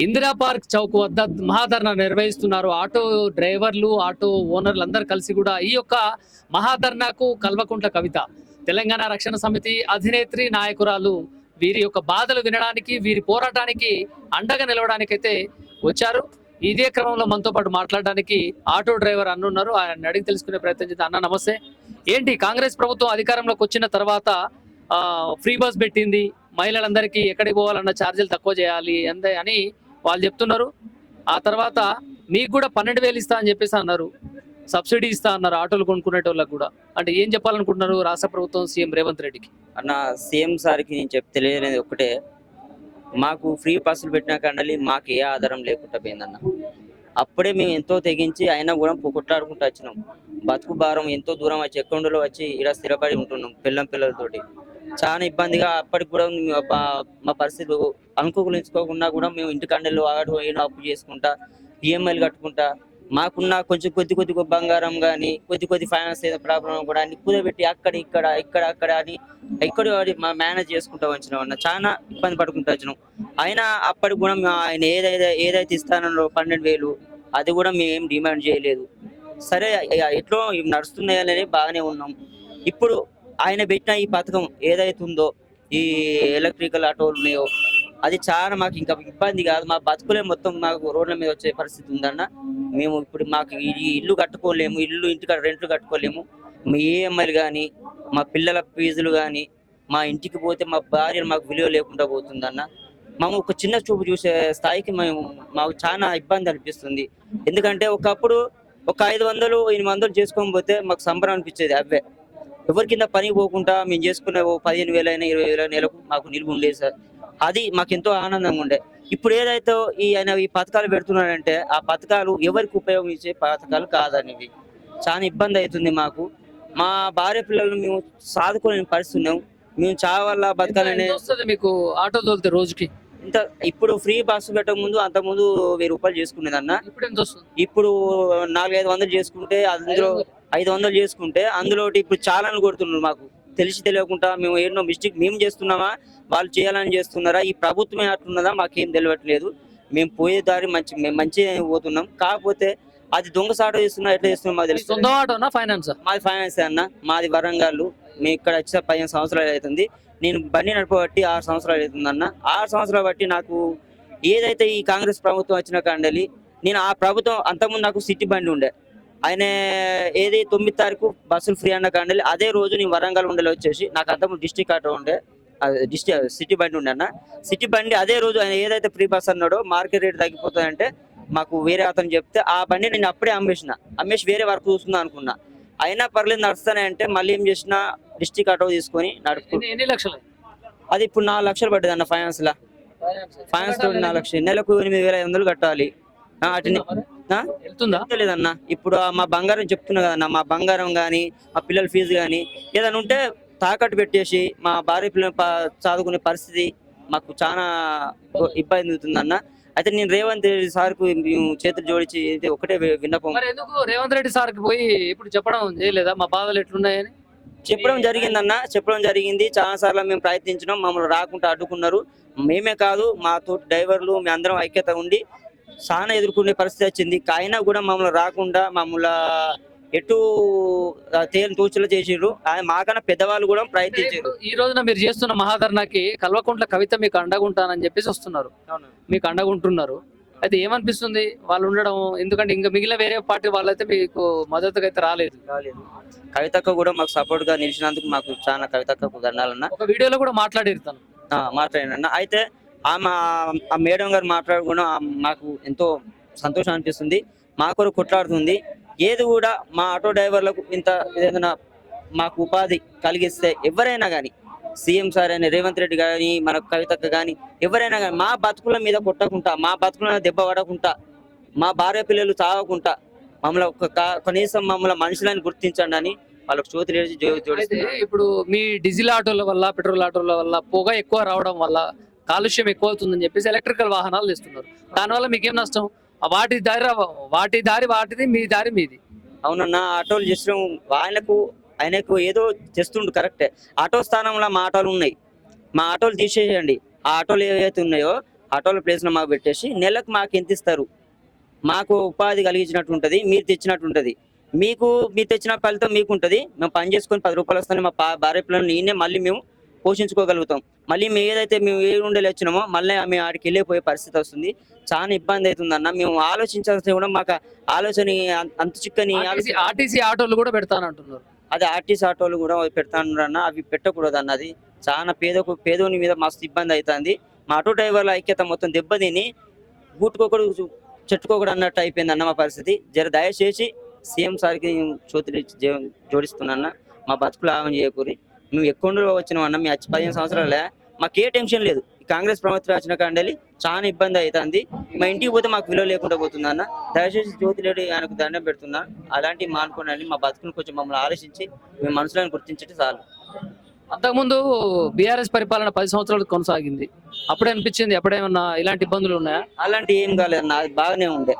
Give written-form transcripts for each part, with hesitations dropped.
Indira park Chowk వద్ద మహాధర్నా నిర్వహిస్తున్నారు. Auto డ్రైవర్లు, ఆటో ఓనర్లు అందరూ కలిసి కూడా ఈ యొక్క మహాధర్నాకు కల్వకుంట్ల కవిత, తెలంగాణ రక్షణ సమితి అధినేత్రి, నాయకురాలు వీరి యొక్క బాధలు వినడానికి, వీరి పోరాటానికి అండగా నిలవడానికైతే వచ్చారు. ఇదే క్రమంలో మనతో పాటు మాట్లాడడానికి ఆటో డ్రైవర్ అన్న ఉన్నారు. ఆయన అడిగి తెలుసుకునే ప్రయత్నం చేద్దాం. అన్న నమస్తే. ఏంటి కాంగ్రెస్ ప్రభుత్వం అధికారంలోకి వచ్చిన తర్వాత ఫ్రీ బస్ పెట్టింది, మహిళలందరికీ ఎక్కడికి పోవాలన్న ఛార్జీలు తక్కువ చేయాలి అంతే అని వాళ్ళు చెప్తున్నారు. ఆ తర్వాత మీకు కూడా 12,000 ఇస్తా అని చెప్పేసి అన్నారు, సబ్సిడీ ఇస్తా అన్నారు ఆటోలు కొనుక్కునేటోళ్ళకి కూడా. అంటే ఏం చెప్పాలనుకుంటున్నారు రాష్ట్ర ప్రభుత్వం, సీఎం రేవంత్ రెడ్డికి? అన్న సీఎం సార్కి నేను తెలియలేదు ఒకటే, మాకు ఫ్రీ బస్సులు పెట్టినా కానీ మాకు ఏ ఆధారం లేకుండా పోయిందన్న. అప్పుడే మేము ఎంతో తెగించి అయినా కూడా కొట్లాడుకుంటూ వచ్చినాం. బతుకు భారం ఎంతో దూరం వచ్చి ఎక్కడో వచ్చి ఇలా స్థిరపడి ఉంటున్నాం పిల్లలతోటి. చాలా ఇబ్బందిగా అప్పటికి కూడా మా పరిస్థితి అనుకూలించుకోకుండా కూడా మేము ఇంటికండలు ఆడు అప్పు చేసుకుంటా, ఈఎంఐలు కట్టుకుంటా, మాకున్న కొద్ది బంగారం కానీ కొద్ది ఫైనాన్స్ ఏదో ప్రాబ్లం కూడా అన్ని కూదబెట్టి అక్కడ అని ఎక్కడ మేనేజ్ చేసుకుంటూ వచ్చినాం అన్న. చాలా ఇబ్బంది పడుకుంటూ వచ్చినాం. అయినా అప్పటికి కూడా ఆయన ఏదైతే ఇస్తానో 12,000 అది కూడా మేము డిమాండ్ చేయలేదు. సరే ఎట్లో నడుస్తున్నాయని బాగానే ఉన్నాం. ఇప్పుడు ఆయన పెట్టిన ఈ పథకం ఏదైతే ఉందో, ఈ ఎలక్ట్రికల్ ఆటోలు ఉన్నాయో, అది చాలా మాకు ఇంకా ఇబ్బంది కాదు. మా బతుకులే మొత్తం మాకు రోడ్ల మీద వచ్చే పరిస్థితి ఉందన్న. మేము ఇప్పుడు మాకు ఈ ఇల్లు కట్టుకోలేము, ఇంటికాడ రెంట్లు కట్టుకోలేము. మా ఈఎంఐలు కానీ, మా పిల్లల ఫీజులు కానీ, మా ఇంటికి పోతే మా భార్య మాకు విలువ లేకుండా పోతుందన్న. మేము ఒక చిన్న చూపు చూసే స్థాయికి మాకు చాలా ఇబ్బంది అనిపిస్తుంది. ఎందుకంటే ఒకప్పుడు ఒక 500, 800 చేసుకొని పోతే మాకు సంబరం అనిపించేది. అవే ఎవరి కింద పని పోకుండా మేము చేసుకునే 15,000 అయినా 20,000 నెలకు మాకు నిలువ ఉండేది సార్. అది మాకు ఎంతో ఆనందంగా ఉండే. ఇప్పుడు ఏదైతే ఆయన ఈ పథకాలు పెడుతున్నాడంటే ఆ పథకాలు ఎవరికి ఉపయోగించే పథకాలు కాదనేవి చాలా ఇబ్బంది అవుతుంది మాకు. మా భార్య పిల్లలు మేము సాదుకోలేని పరిస్థితి ఉన్నాం. మేము చావల్ల బతకాలనే. మీకు ఆటో తోలితే రోజుకి ఇంత ఇప్పుడు ఫ్రీ బస్సు పెట్టక ముందు అంత ముందు 1000 రూపాయలు చేసుకునేదన్న. ఇప్పుడు 400-500 చేసుకుంటే, అందులో 500 చేసుకుంటే అందులో ఇప్పుడు చాలా కొడుతున్నారు. మాకు తెలియకుండా మేము ఎన్నో మిస్టేక్ మేము చేస్తున్నామా, వాళ్ళు చేయాలని చేస్తున్నారా, ఈ ప్రభుత్వమే అట్లున్నదా మాకేం తెలియట్లేదు. మేము పోయే దారి మంచిగా పోతున్నాం. కాకపోతే అది దొంగసాట చేస్తున్నా, ఎట్లా చేస్తున్నాం మాకు తెలుసు. మాది ఫైనాన్స్ అన్న. మాది వరంగల్. మేము ఇక్కడ వచ్చే 15 సంవత్సరాలు అవుతుంది. నేను బండి నడపబట్టి 6 సంవత్సరాలు అవుతుంది అన్న. 6 సంవత్సరాలు బట్టి నాకు ఏదైతే ఈ కాంగ్రెస్ ప్రభుత్వం వచ్చిన కాండలి, నేను ఆ ప్రభుత్వం అంతకుముందు నాకు సిటీ బండి ఉండే. ఆయన ఏది 9 తారీఖు బస్సులు ఫ్రీ అన్న కాండలి అదే రోజు నేను వరంగల్ ఉండేలో వచ్చేసి, నాకు అంతకుముందు డిస్ట్రిక్ట్ ఆటో ఉండే, సిటీ బండి ఉండే అన్న. సిటీ బండి అదే రోజు ఆయన ఏదైతే ఫ్రీ బస్ అన్నాడో, మార్కెట్ రేట్ తగ్గిపోతుందంటే మాకు వేరే అతను చెప్తే ఆ బండి నేను అప్పుడే అమ్మేసి వేరే వర్క్ చూస్తుందా అనుకున్నా. అయినా పర్లేదు నడుస్తానే అంటే మళ్ళీ ఏం చేసిన, డిస్ట్రిక్ట్ ఆటో తీసుకొని ఎన్ని లక్షలు? అది ఇప్పుడు 4 లక్షలు పడ్డది అన్న. ఫైనాన్స్ తో 4 లక్షలు, నెలకు 8,500 కట్టాలి. లేదన్న. ఇప్పుడు మా బంగారం చెప్తున్నా కదన్న, మా బంగారం కానీ, మా పిల్లల ఫీజు కానీ ఏదైనా ఉంటే తాకట్టు పెట్టేసి మా భార్య పిల్లలు చదువుకునే పరిస్థితి మాకు చాలా ఇబ్బంది అవుతుందన్న. అయితే నేను రేవంత్ రెడ్డి సార్కు చేతులు జోడించి ఒకటే విన్నపం. రేవంత్ రెడ్డి సార్కి పోయి ఇప్పుడు చెప్పడం చేయలేదా మా బాధలు ఎట్లున్నాయని? చెప్పడం జరిగింది. చాలా సార్లు మేము ప్రయత్నించినాం. మమ్మల్ని రాకుండా అడ్డుకున్నారు. మేమే కాదు, మా తోటి డ్రైవర్లు మేము అందరం ఐక్యత ఉండి చాలా ఎదుర్కొనే పరిస్థితి వచ్చింది. అయినా కూడా మమ్మల్ని రాకుండా మమ్మల్ని ఎటు తేలిన తూచలు చేసిర్రు. మాకన్నా పెద్దవాళ్ళు కూడా ప్రయత్నించారు. ఈ రోజున మీరు చేస్తున్న మహాధర్నాకి కల్వకుంట్ల కవిత మీకు అండగుంటానని చెప్పేసి వస్తున్నారు, మీకు అండగుంటున్నారు. అయితే ఏమనిపిస్తుంది వాళ్ళు ఉండడం? ఎందుకంటే ఇంకా మిగిలిన వేరే పార్టీ వాళ్ళైతే మీకు మద్దతుగా అయితే రాలేదు. కవితక్క కూడా మాకు సపోర్ట్ గా నిలిచినందుకు మాకు చాలా కవితక్కకు దండాలన్న. ఒక వీడియోలో కూడా మాట్లాడిన. అయితే ఆ మేడం గారు మాట్లాడకుండా మాకు ఎంతో సంతోషం అనిపిస్తుంది. మా కొరకు కొట్లాడుతుంది. ఏది కూడా మా ఆటో డ్రైవర్లకు ఇంత ఏదైనా మాకు ఉపాధి కలిగిస్తే ఎవరైనా కానీ, సీఎం సార్ అని రేవంత్ రెడ్డి కానీ, మన కవితక్క కానీ ఎవరైనా కానీ మా బతుకుల మీద కొట్టకుండా, మా బతుకుల మీద దెబ్బ పడకుండా, మా భార్య పిల్లలు చావకుండా మమ్మల్ని కనీసం మమ్మల్ని మనుషులని గుర్తించండి అని వాళ్ళకి జోడిస్తే. ఇప్పుడు మీ డీజిల్ ఆటోల వల్ల, పెట్రోల్ ఆటోల వల్ల పొగ ఎక్కువ రావడం వల్ల కాలుష్యం ఎక్కువ అవుతుందని చెప్పేసి ఎలక్ట్రికల్ వాహనాలు తెస్తున్నారు. దానివల్ల మీకేం నష్టం? వాటి దారి వాటిది, మీ దారి మీది. అవునన్నా, ఆటోలు చేసిన ఆయనకు ఏదో చేస్తుండు కరెక్టే. ఆటో స్థానంలో మా ఆటోలు ఉన్నాయి. మా ఆటోలు తీసేయండి. ఆ ఆటోలు ఏవైతే ఉన్నాయో ఆటోల ప్లేస్లో మాకు పెట్టేసి నెలకు మాకు ఎంత ఇస్తారు, మాకు ఉపాధి కలిగించినట్టు ఉంటుంది, మీరు తెచ్చినట్టు ఉంటుంది. మీరు తెచ్చిన ఫలితం మీకు ఉంటుంది. మేము పని చేసుకొని 10 రూపాయలు వస్తానే మా భార్య పిల్లలు నేనే మళ్ళీ మేము పోషించుకోగలుగుతాం. మళ్ళీ మేము ఏదైతే మేము ఏ ఉండేలు వచ్చినామో మళ్ళీ మేము ఆడికి వెళ్ళిపోయే పరిస్థితి వస్తుంది. చాలా ఇబ్బంది అవుతుందన్న. మేము ఆలోచించాల్సి కూడా మాకు ఆలోచన అంత చిక్కని ఆర్టీసీ ఆటోలు కూడా పెడతానంటున్నారు. అది ఆర్టీసీ ఆటోలు కూడా పెడతాను అన్న. అవి పెట్టకూడదు అన్న. అది చాలా పేదోని మీద మస్తు ఇబ్బంది అవుతుంది. మా ఆటో డ్రైవర్ల ఐక్యత మొత్తం దెబ్బతిని గూటుకోకడు చెట్టుకోకడు అన్నట్టు అయిపోయింది అన్న మా పరిస్థితి. దయచేసి సీఎం సార్కి చేతులు జోడిస్తున్నా, మా బతుకులు ఆగం చేయకూరి. మేము ఎక్కువ వచ్చినాం అన్న. మేము 15 సంవత్సరాలే, మాకే టెన్షన్ లేదు. కాంగ్రెస్ ప్రభుత్వం వచ్చిన కాండలి చాలా ఇబ్బంది అవుతుంది. మా ఇంటికి పోతే మాకు విలువ లేకుండా పోతుంది అన్న. దయచేసి జ్యోతిరెడ్డి ఆయనకు దండం పెడుతున్నా, అలాంటివి మానుకోండి. మా బతుకులు కొంచెం మమ్మల్ని ఆలోచించి మేము మనుషులను గుర్తించే చాలు. అంతకుముందు బీఆర్ఎస్ పరిపాలన 10 సంవత్సరాలు కొనసాగింది. అప్పుడే అనిపించింది ఎప్పుడేమన్నా ఇలాంటి ఇబ్బందులు ఉన్నాయా? అలాంటి ఏం కాలేదన్న. అది బాగానే ఉండే.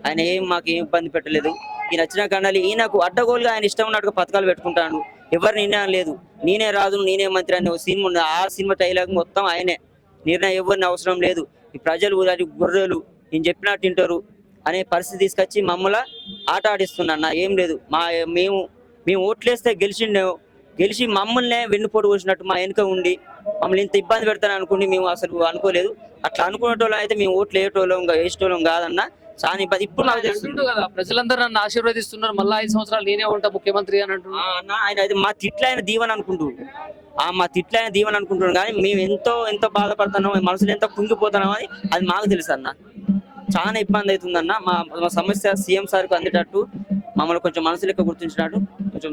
ఆయన మాకు ఏం ఇబ్బంది పెట్టలేదు. ఈయన వచ్చిన కాండాలి ఈయనకు అడ్డగోలుగా ఆయన ఇష్టం ఉన్నట్టుగా పథకాలు పెట్టుకుంటాడు. ఎవరు నిర్ణయం లేదు. నేనే రాజు నేనే మంత్రి అనే సినిమా ఉంది. ఆ సినిమా డైలాగ్ మొత్తం ఆయనే. నిర్ణయం ఎవరిని అవసరం లేదు. ఈ ప్రజలు గొర్రెలు నేను చెప్పినట్టు తింటారు అనే పరిస్థితి తీసుకొచ్చి మమ్మల్ని ఆట ఆడిస్తున్నా. ఏం లేదు. మేము ఓట్లేస్తే గెలిచి మమ్మల్ని వెన్నుపోటు పోసినట్టు మా వెనుక ఉండి మమ్మల్ని ఇంత ఇబ్బంది పెడతాను అనుకుని మేము అసలు అనుకోలేదు. అట్లా అనుకునేటోళ్ళం అయితే మేము ఓట్లు వేసేటోళ్ళం కాదన్న. చాలా ఇబ్బంది. ఇప్పుడు నాకు తెలుస్తుంది కదా, ప్రజలందరూ నన్ను ఆశీర్వదిస్తున్నారు, మళ్ళీ 5 సంవత్సరాలు నేనే ఉంటా ముఖ్యమంత్రి అని అంటున్నారు అన్న. ఆయన అది మా తిట్లైన దీవెన అనుకుంటున్నాడు. మా తిట్లైన దీవెన అనుకుంటున్నాడు. కానీ మేము ఎంతో బాధపడుతున్నాం, మనసులో ఎంతో కుంగిపోతున్నాం అని అది మాకు తెలుసు అన్న. చాలా ఇబ్బంది అవుతుందన్న. మా సమస్య సీఎం సార్కు అందేటట్టు మమ్మల్ని కొంచెం మనసు లెక్క గుర్తించినట్టు కొంచెం